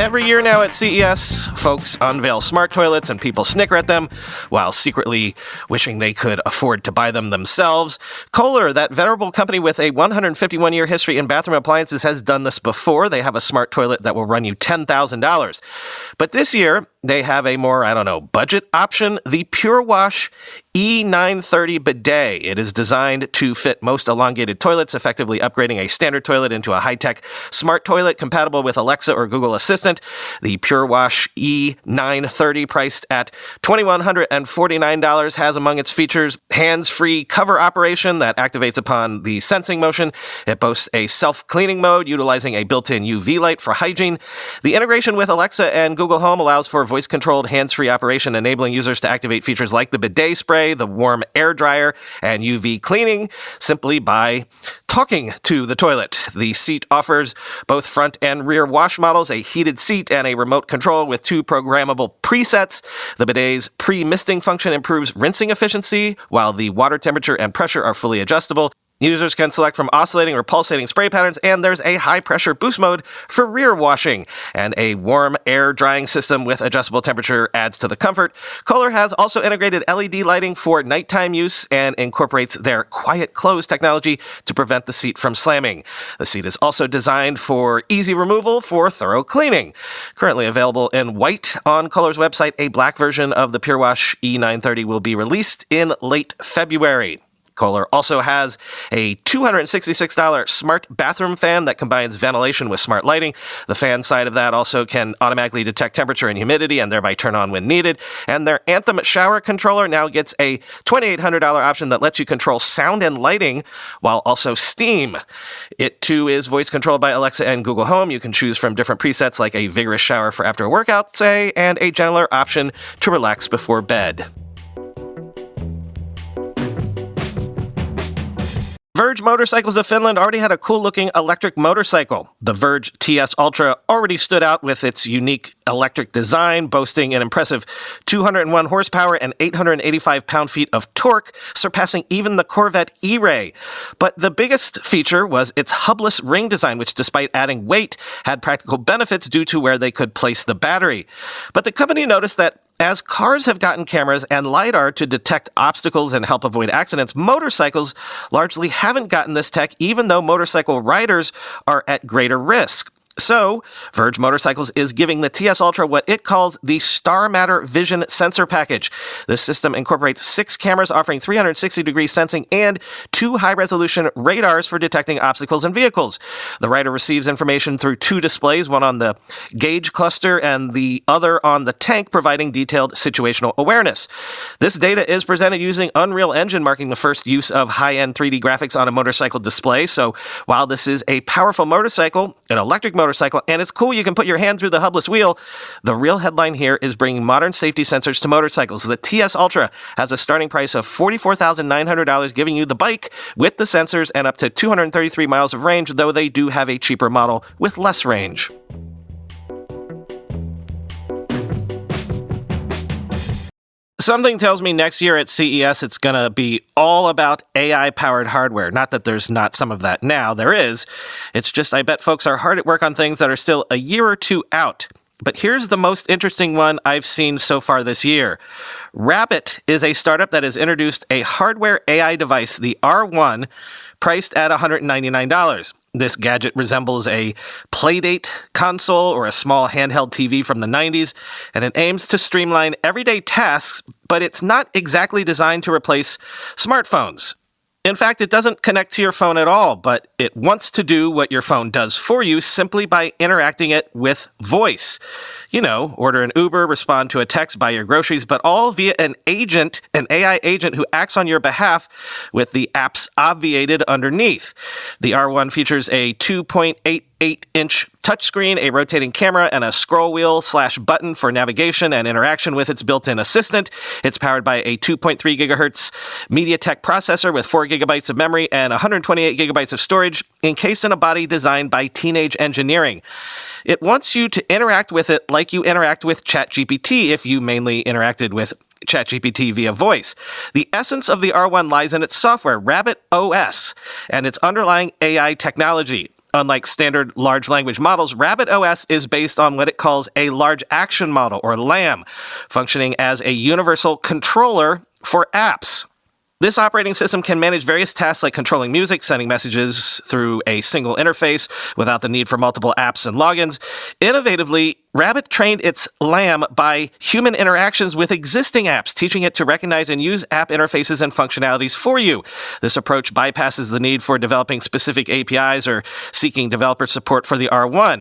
Every year now at CES, folks unveil smart toilets and people snicker at them while secretly wishing they could afford to buy them themselves. Kohler, that venerable company with a 151-year history in bathroom appliances, has done this before. They have a smart toilet that will run you $10,000. But this year, they have a more, budget option, the Pure Wash E930 bidet. It is designed to fit most elongated toilets, effectively upgrading a standard toilet into a high-tech smart toilet compatible with Alexa or Google Assistant. The Pure Wash E930, priced at $2,149, has among its features hands-free cover operation that activates upon the sensing motion. It boasts a self-cleaning mode utilizing a built-in UV light for hygiene. The integration with Alexa and Google Home allows for voice-controlled hands-free operation, enabling users to activate features like the bidet spray, the warm air dryer, and UV cleaning simply by talking to the toilet. The seat offers both front and rear wash models, a heated seat, and a remote control with 2 programmable presets. The bidet's pre-misting function improves rinsing efficiency, while the water temperature and pressure are fully adjustable. Users can select from oscillating or pulsating spray patterns, and there's a high-pressure boost mode for rear washing, and a warm air drying system with adjustable temperature adds to the comfort. Kohler has also integrated LED lighting for nighttime use and incorporates their quiet close technology to prevent the seat from slamming. The seat is also designed for easy removal for thorough cleaning. Currently available in white on Kohler's website, a black version of the Pure Wash E930 will be released in late February. Kohler also has a $266 smart bathroom fan that combines ventilation with smart lighting. The fan side of that also can automatically detect temperature and humidity and thereby turn on when needed. And their Anthem shower controller now gets a $2,800 option that lets you control sound and lighting while also steam. It too is voice controlled by Alexa and Google Home. You can choose from different presets like a vigorous shower for after a workout, say, and a gentler option to relax before bed. Verge Motorcycles of Finland already had a cool-looking electric motorcycle. The Verge TS Ultra already stood out with its unique electric design, boasting an impressive 201 horsepower and 885 pound-feet of torque, surpassing even the Corvette E-Ray. But the biggest feature was its hubless ring design, which, despite adding weight, had practical benefits due to where they could place the battery. But the company noticed that as cars have gotten cameras and LiDAR to detect obstacles and help avoid accidents, motorcycles largely haven't gotten this tech, even though motorcycle riders are at greater risk. So, Verge Motorcycles is giving the TS Ultra what it calls the Star Matter Vision Sensor Package. This system incorporates 6 cameras offering 360-degree sensing and 2 high-resolution radars for detecting obstacles in vehicles. The rider receives information through 2 displays, one on the gauge cluster and the other on the tank, providing detailed situational awareness. This data is presented using Unreal Engine, marking the first use of high-end 3D graphics on a motorcycle display. So, while this is a powerful motorcycle, an electric motorcycle, and it's cool you can put your hand through the hubless wheel, the real headline here is bringing modern safety sensors to motorcycles. The TS Ultra has a starting price of $44,900, giving you the bike with the sensors and up to 233 miles of range, though they do have a cheaper model with less range. Something tells me next year at CES it's going to be all about AI-powered hardware. Not that there's not some of that now. There is. It's just I bet folks are hard at work on things that are still a year or 2 out. But here's the most interesting one I've seen so far this year. Rabbit is a startup that has introduced a hardware AI device, the R1, priced at $199. This gadget resembles a Playdate console or a small handheld TV from the 90s, and it aims to streamline everyday tasks, but it's not exactly designed to replace smartphones. In fact, it doesn't connect to your phone at all, but it wants to do what your phone does for you simply by interacting it with voice. You know, order an Uber, respond to a text, buy your groceries, but all via an agent, an AI agent who acts on your behalf with the apps obviated underneath. The R1 features a 2.88-inch touchscreen, a rotating camera, and a scroll wheel/button for navigation and interaction with its built-in assistant. It's powered by a 2.3 gigahertz MediaTek processor with 4 gigabytes of memory and 128 gigabytes of storage, encased in a body designed by Teenage Engineering. It wants you to interact with it like you interact with ChatGPT if you mainly interacted with ChatGPT via voice. The essence of the R1 lies in its software, Rabbit OS, and its underlying AI technology. Unlike standard large language models, RabbitOS is based on what it calls a large action model, or LAM, functioning as a universal controller for apps. This operating system can manage various tasks like controlling music, sending messages through a single interface without the need for multiple apps and logins. Innovatively, Rabbit trained its LAM by human interactions with existing apps, teaching it to recognize and use app interfaces and functionalities for you. This approach bypasses the need for developing specific APIs or seeking developer support for the R1.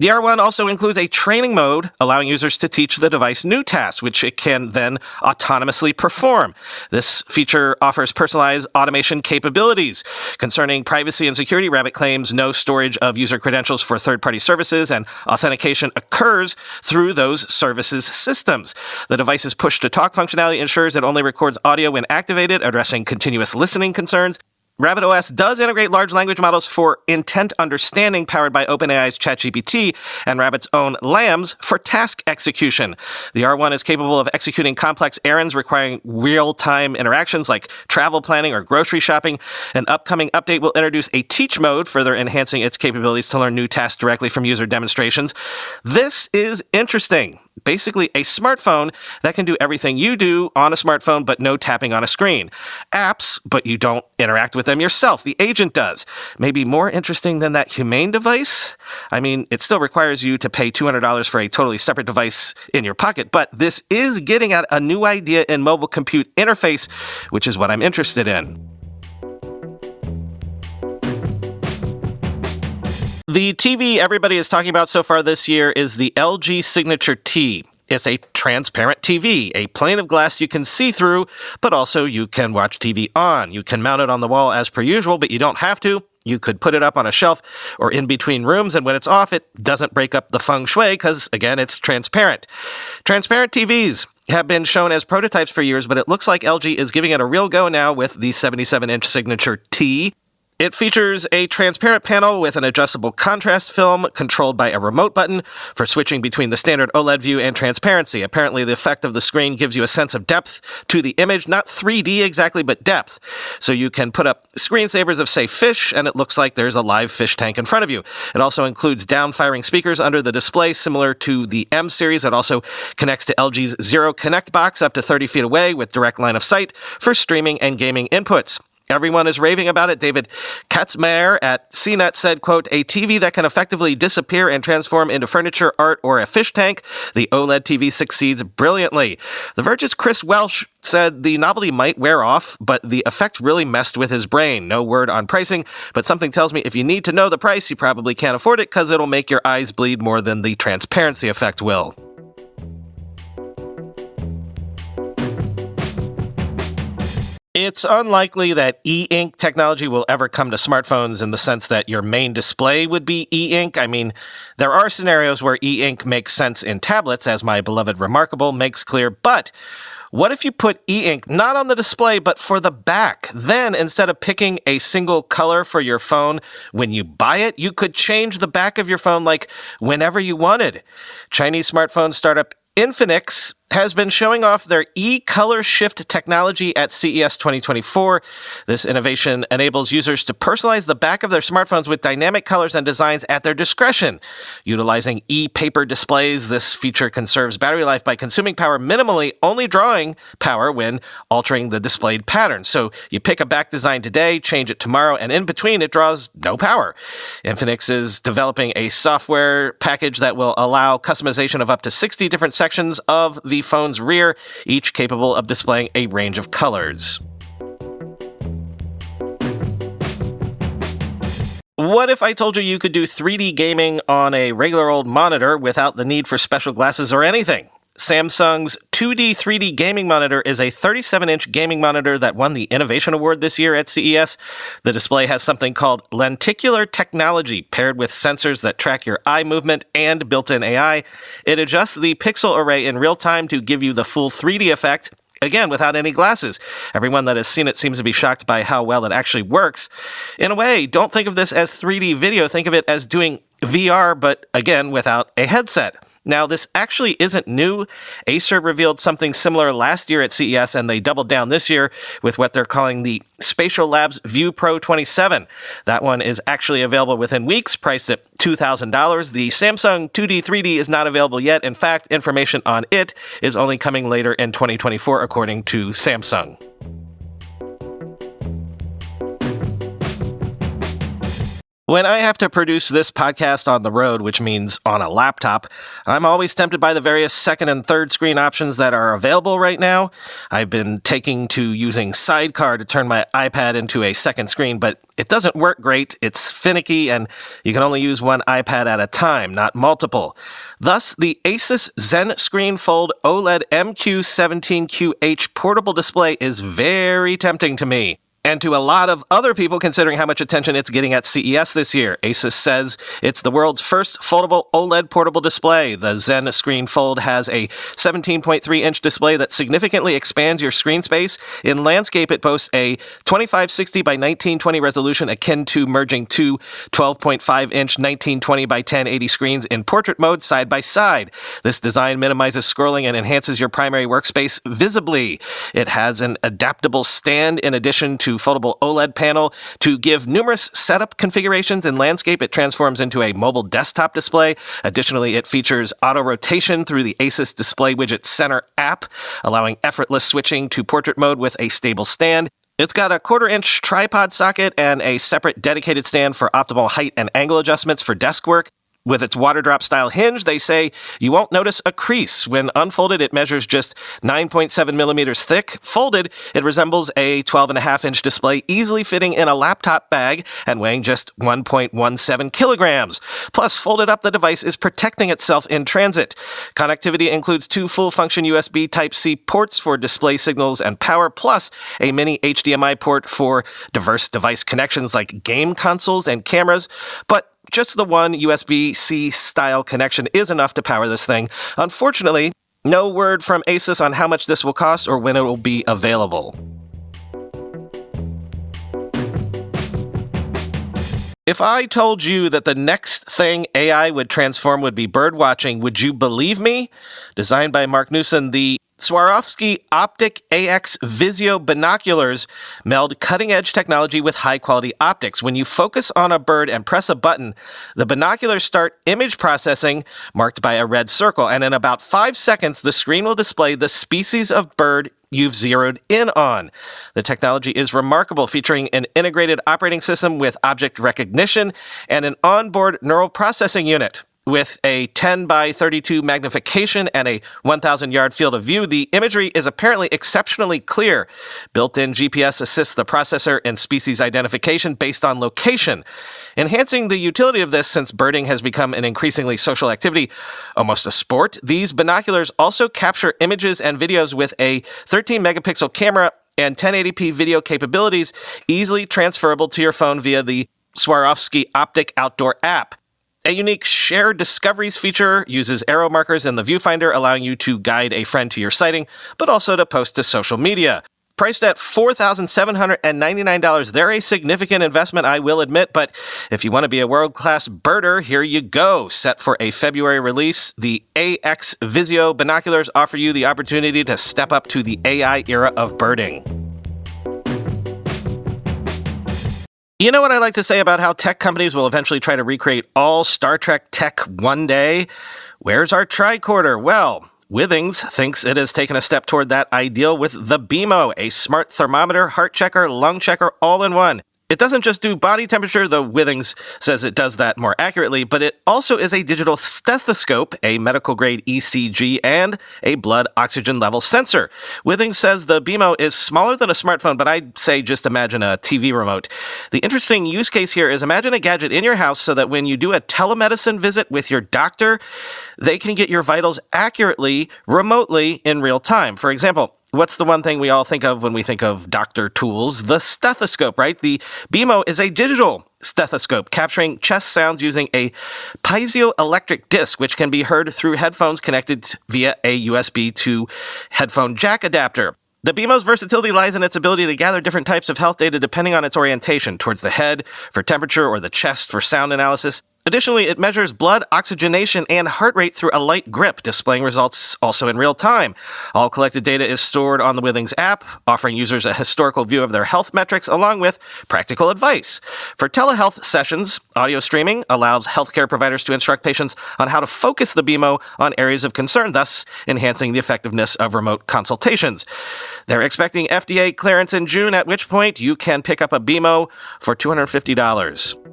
The R1 also includes a training mode, allowing users to teach the device new tasks, which it can then autonomously perform. This feature offers personalized automation capabilities. Concerning privacy and security, Rabbit claims no storage of user credentials for third-party services, and authentication occurs through those services' systems. The device's push-to-talk functionality ensures it only records audio when activated, addressing continuous listening concerns. RabbitOS does integrate large language models for intent understanding powered by OpenAI's ChatGPT and Rabbit's own LAMs for task execution. The R1 is capable of executing complex errands requiring real-time interactions like travel planning or grocery shopping. An upcoming update will introduce a teach mode, further enhancing its capabilities to learn new tasks directly from user demonstrations. This is interesting. Basically, a smartphone that can do everything you do on a smartphone, but no tapping on a screen. Apps, but you don't interact with them yourself. The agent does. Maybe more interesting than that Humane device? I mean, it still requires you to pay $200 for a totally separate device in your pocket, but this is getting at a new idea in mobile compute interface, which is what I'm interested in. The TV everybody is talking about so far this year is the LG Signature T. It's a transparent TV, a plane of glass you can see through, but also you can watch TV on. You can mount it on the wall as per usual, but you don't have to. You could put it up on a shelf or in between rooms, and when it's off, it doesn't break up the feng shui because, again, it's transparent. Transparent TVs have been shown as prototypes for years, but it looks like LG is giving it a real go now with the 77-inch Signature T. It features a transparent panel with an adjustable contrast film controlled by a remote button for switching between the standard OLED view and transparency. Apparently, the effect of the screen gives you a sense of depth to the image, not 3D exactly, but depth. So you can put up screensavers of, say, fish, and it looks like there's a live fish tank in front of you. It also includes down-firing speakers under the display, similar to the M series. It also connects to LG's Zero Connect box up to 30 feet away with direct line of sight for streaming and gaming inputs. Everyone is raving about it. David Katzmaier at CNET said, quote, "A TV that can effectively disappear and transform into furniture, art, or a fish tank, the OLED TV succeeds brilliantly." The Verge's Chris Welsh said the novelty might wear off, but the effect really messed with his brain. No word on pricing, but something tells me if you need to know the price, you probably can't afford it because it'll make your eyes bleed more than the transparency effect will. It's unlikely that e-ink technology will ever come to smartphones in the sense that your main display would be e-ink. I mean, there are scenarios where e-ink makes sense in tablets, as my beloved Remarkable makes clear, but what if you put e-ink not on the display, but for the back? Then, instead of picking a single color for your phone when you buy it, you could change the back of your phone like whenever you wanted. Chinese smartphone startup Infinix has been showing off their e-color shift technology at CES 2024. This innovation enables users to personalize the back of their smartphones with dynamic colors and designs at their discretion. Utilizing e-paper displays, this feature conserves battery life by consuming power minimally, only drawing power when altering the displayed pattern. So you pick a back design today, change it tomorrow, and in between it draws no power. Infinix is developing a software package that will allow customization of up to 60 different sections of the phone's rear, each capable of displaying a range of colors. What if I told you you could do 3D gaming on a regular old monitor without the need for special glasses or anything? Samsung's 2D 3D gaming monitor is a 37-inch gaming monitor that won the Innovation Award this year at CES. The display has something called lenticular technology paired with sensors that track your eye movement and built-in AI. It adjusts the pixel array in real time to give you the full 3D effect, again, without any glasses. Everyone that has seen it seems to be shocked by how well it actually works. In a way, don't think of this as 3D video. Think of it as doing VR, but again, without a headset. Now, this actually isn't new. Acer revealed something similar last year at CES, and they doubled down this year with what they're calling the Spatial Labs View Pro 27. That one is actually available within weeks, priced at $2,000. The Samsung 2D 3D is not available yet. In fact, information on it is only coming later in 2024, according to Samsung. When I have to produce this podcast on the road, which means on a laptop, I'm always tempted by the various second and third screen options that are available right now. I've been taking to using Sidecar to turn my iPad into a second screen, but it doesn't work great. It's finicky, and you can only use one iPad at a time, not multiple. Thus, the Asus Zen Screen Fold OLED MQ17QH portable display is very tempting to me. And to a lot of other people, considering how much attention it's getting at CES this year. Asus says it's the world's first foldable OLED portable display. The Zen Screen Fold has a 17.3-inch display that significantly expands your screen space. In landscape, it boasts a 2560 by 1920 resolution akin to merging two 12.5-inch 1920 by 1080 screens in portrait mode side by side. This design minimizes scrolling and enhances your primary workspace visibly. It has an adaptable stand in addition to foldable OLED panel. To give numerous setup configurations in landscape, it transforms into a mobile desktop display. Additionally, it features auto rotation through the Asus Display Widget Center app, allowing effortless switching to portrait mode with a stable stand. It's got a 1/4-inch tripod socket and a separate dedicated stand for optimal height and angle adjustments for desk work. With its water drop style hinge, they say you won't notice a crease. When unfolded, it measures just 9.7 millimeters thick. Folded, it resembles a 12.5-inch display, easily fitting in a laptop bag and weighing just 1.17 kilograms. Plus, folded up, the device is protecting itself in transit. Connectivity includes two full-function USB Type-C ports for display signals and power, plus a mini HDMI port for diverse device connections like game consoles and cameras. But just the one USB-C style connection is enough to power this thing. Unfortunately, no word from Asus on how much this will cost or when it will be available. If I told you that the next thing AI would transform would be bird watching, would you believe me? Designed by Mark Newson, the Swarovski Optic AX Visio binoculars meld cutting-edge technology with high-quality optics. When you focus on a bird and press a button, the binoculars start image processing marked by a red circle, and in about 5 seconds, the screen will display the species of bird you've zeroed in on. The technology is remarkable, featuring an integrated operating system with object recognition and an onboard neural processing unit. With a 10 by 32 magnification and a 1,000-yard field of view, the imagery is apparently exceptionally clear. Built-in GPS assists the processor in species identification based on location, enhancing the utility of this since birding has become an increasingly social activity, almost a sport. These binoculars also capture images and videos with a 13-megapixel camera and 1080p video capabilities, easily transferable to your phone via the Swarovski Optic Outdoor app. A unique Share Discoveries feature uses arrow markers in the viewfinder, allowing you to guide a friend to your sighting, but also to post to social media. Priced at $4,799, they're a significant investment, I will admit, but if you want to be a world-class birder, here you go. Set for a February release, the AX Visio binoculars offer you the opportunity to step up to the AI era of birding. You know what I like to say about how tech companies will eventually try to recreate all Star Trek tech one day? Where's our tricorder? Well, Withings thinks it has taken a step toward that ideal with the BMO, a smart thermometer, heart checker, lung checker, all in one. It doesn't just do body temperature, though Withings says it does that more accurately, but it also is a digital stethoscope, a medical-grade ECG, and a blood oxygen level sensor. Withings says the BMO is smaller than a smartphone, but I'd say just imagine a TV remote. The interesting use case here is imagine a gadget in your house so that when you do a telemedicine visit with your doctor, they can get your vitals accurately, remotely, in real time. For example, what's the one thing we all think of when we think of doctor tools? The stethoscope, right? The BMO is a digital stethoscope capturing chest sounds using a piezoelectric disc, which can be heard through headphones connected via a USB to headphone jack adapter. The BMO's versatility lies in its ability to gather different types of health data depending on its orientation, towards the head for temperature or the chest for sound analysis. Additionally, it measures blood oxygenation and heart rate through a light grip, displaying results also in real time. All collected data is stored on the Withings app, offering users a historical view of their health metrics along with practical advice. For telehealth sessions, audio streaming allows healthcare providers to instruct patients on how to focus the BMO on areas of concern, thus enhancing the effectiveness of remote consultations. They're expecting FDA clearance in June, at which point you can pick up a BMO for $250.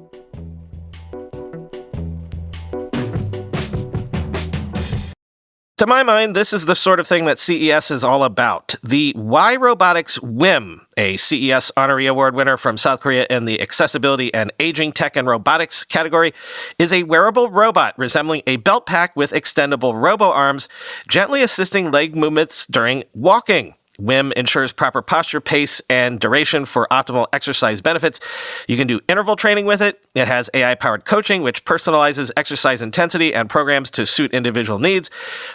To my mind, this is the sort of thing that CES is all about. The Robotics WIM, a CES Honorary Award winner from South Korea in the Accessibility and Aging Tech and Robotics category, is a wearable robot resembling a belt pack with extendable robo-arms, gently assisting leg movements during walking. WIM ensures proper posture, pace, and duration for optimal exercise benefits. You can do interval training with it. It has AI-powered coaching, which personalizes exercise intensity and programs to suit individual needs.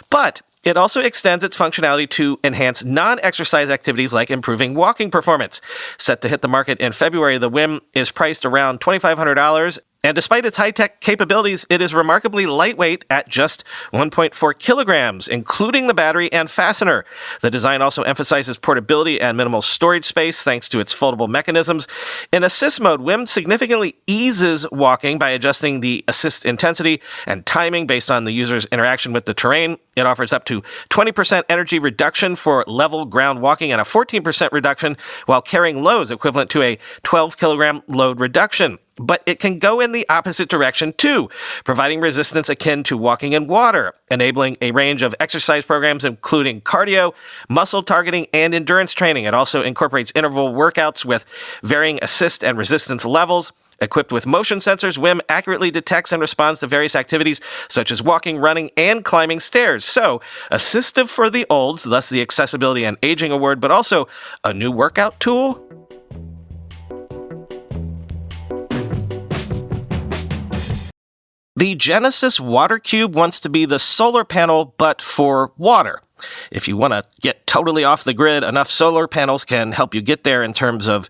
But it also extends its functionality to enhance non-exercise activities like improving walking performance. Set to hit the market in February, the WIM is priced around $2,500. And despite its high-tech capabilities, it is remarkably lightweight at just 1.4 kilograms, including the battery and fastener. The design also emphasizes portability and minimal storage space thanks to its foldable mechanisms. In assist mode, WIM significantly eases walking by adjusting the assist intensity and timing based on the user's interaction with the terrain. It offers up to 20% energy reduction for level ground walking and a 14% reduction while carrying loads equivalent to a 12-kilogram load reduction. But it can go in the opposite direction too, providing resistance akin to walking in water, enabling a range of exercise programs including cardio, muscle targeting, and endurance training. It also incorporates interval workouts with varying assist and resistance levels. Equipped with motion sensors, WIM accurately detects and responds to various activities such as walking, running, and climbing stairs. So, assistive for the olds, thus the Accessibility and Aging Award, but also a new workout tool. The Genesis Water Cube wants to be the solar panel, but for water. If you want to get totally off the grid, enough solar panels can help you get there in terms of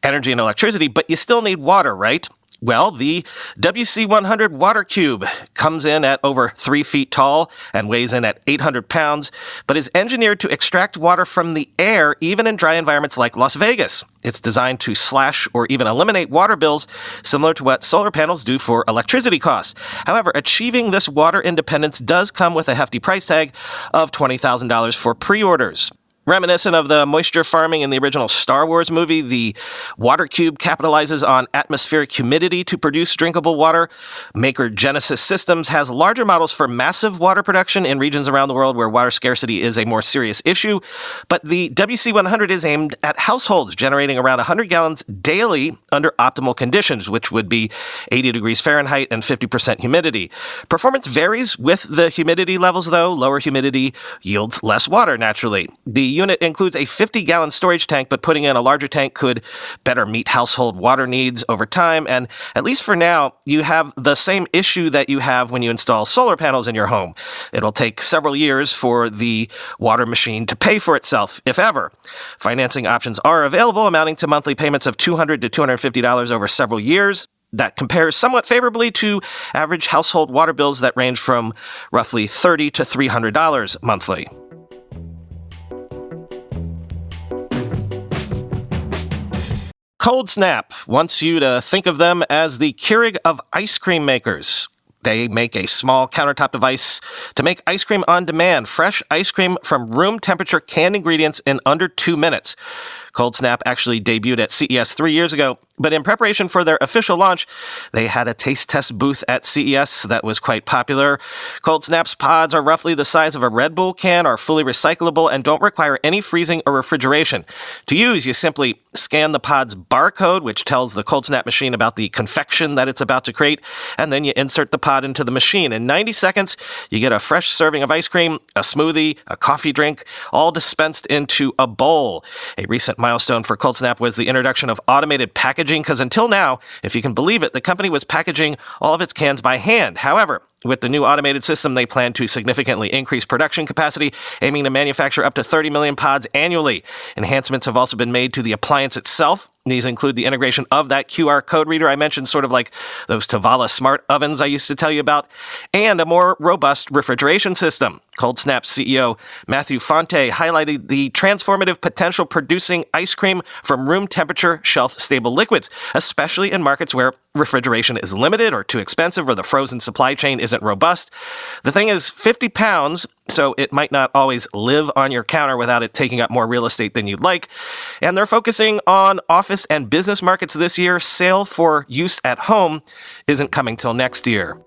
energy and electricity, but you still need water, right? Well, the WC100 Water Cube comes in at over 3 feet tall and weighs in at 800 pounds, but is engineered to extract water from the air, even in dry environments like Las Vegas. It's designed to slash or even eliminate water bills, similar to what solar panels do for electricity costs. However, achieving this water independence does come with a hefty price tag of $20,000 for pre-orders. Reminiscent of the moisture farming in the original Star Wars movie, the Water Cube capitalizes on atmospheric humidity to produce drinkable water. Maker Genesis Systems has larger models for massive water production in regions around the world where water scarcity is a more serious issue. But the WC100 is aimed at households, generating around 100 gallons daily under optimal conditions, which would be 80 degrees Fahrenheit and 50% humidity. Performance varies with the humidity levels, though. Lower humidity yields less water, naturally. The unit includes a 50-gallon storage tank, but putting in a larger tank could better meet household water needs over time. And at least for now, you have the same issue that you have when you install solar panels in your home. It'll take several years for the water machine to pay for itself, if ever. Financing options are available, amounting to monthly payments of $200 to $250 over several years. That compares somewhat favorably to average household water bills that range from roughly $30 to $300 monthly. Coldsnap wants you to think of them as the Keurig of ice cream makers. They make a small countertop device to make ice cream on demand, fresh ice cream from room temperature canned ingredients in under 2 minutes. Coldsnap actually debuted at CES 3 years ago, but in preparation for their official launch, they had a taste test booth at CES that was quite popular. Coldsnap's pods are roughly the size of a Red Bull can, are fully recyclable, and don't require any freezing or refrigeration. To use, you simply scan the pod's barcode, which tells the Coldsnap machine about the confection that it's about to create, and then you insert the pod into the machine. In 90 seconds, you get a fresh serving of ice cream, a smoothie, a coffee drink, all dispensed into a bowl. A recent milestone for Coldsnap was the introduction of automated packaging, because until now, if you can believe it, the company was packaging all of its cans by hand. However, with the new automated system, they plan to significantly increase production capacity, aiming to manufacture up to 30 million pods annually. Enhancements have also been made to the appliance itself. These include the integration of that QR code reader I mentioned, sort of like those Tavala smart ovens I used to tell you about, and a more robust refrigeration system. Coldsnap CEO Matthew Fonte highlighted the transformative potential producing ice cream from room temperature, shelf-stable liquids, especially in markets where refrigeration is limited or too expensive or the frozen supply chain isn't robust. The thing is 50 pounds, so it might not always live on your counter without it taking up more real estate than you'd like. And they're focusing on office and business markets this year. Sale for use at home isn't coming till next year.